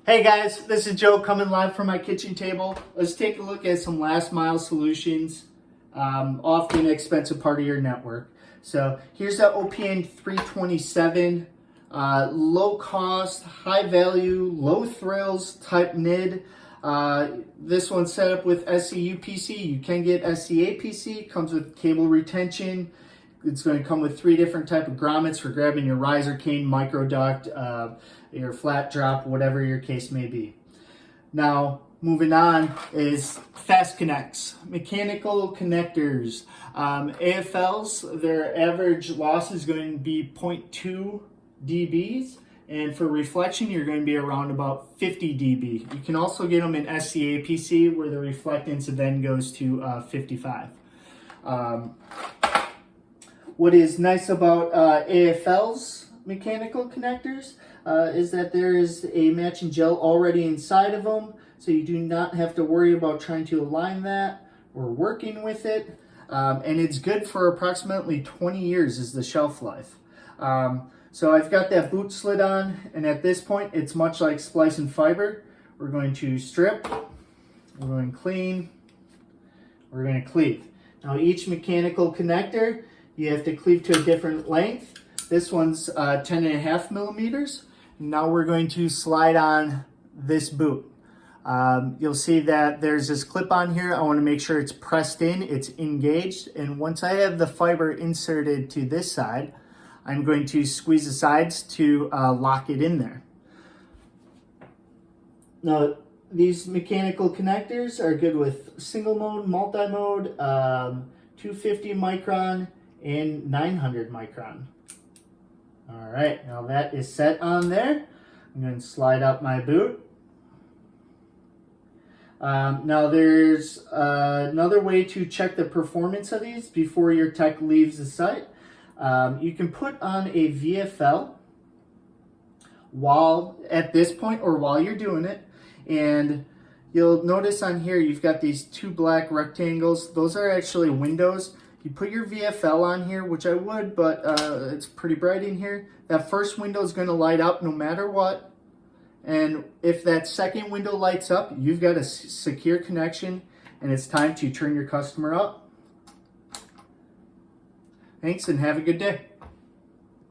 Hey guys, this is Joe coming live from my kitchen table. Let's take a look at some last mile solutions, often expensive part of your network. So here's the OPN 327, low cost, high value, low thrills type NID. This one's set up with SCUPC. You can get SCAPC, comes with cable retention. It's going to come with 3 different type of grommets for grabbing your riser cane, microduct, your flat drop, whatever your case may be. Now, moving on is fast connects, mechanical connectors. AFLs, their average loss is going to be 0.2 dBs. And for reflection, you're going to be around about 50 dB. You can also get them in SCAPC where the reflectance then goes to 55. What is nice about AFL's mechanical connectors is that there is a matching gel already inside of them, so you do not have to worry about trying to align that or working with it. And it's good for approximately 20 years is the shelf life. So I've got that boot slid on, and at this point it's much like splicing fiber. We're going to strip, we're going to clean, we're going to cleave. Now each mechanical connector, you have to cleave to a different length. This one's 10.5 millimeters. Now we're going to slide on this boot. You'll see that there's this clip on here. I want to make sure it's pressed in, it's engaged. And once I have the fiber inserted to this side, I'm going to squeeze the sides to lock it in there. Now, these mechanical connectors are good with single mode, multi-mode, 250 micron, and 900 micron. All right, now that is set on there. I'm going to slide out my boot. Now there's another way to check the performance of these before your tech leaves the site. You can put on a VFL while at this point or while you're doing it, and you'll notice on here you've got these 2 black rectangles. Those are actually windows. You put your VFL on here, which I would, but it's pretty bright in here. That first window is going to light up no matter what. And if that second window lights up, you've got a secure connection, and it's time to turn your customer up. Thanks, and have a good day.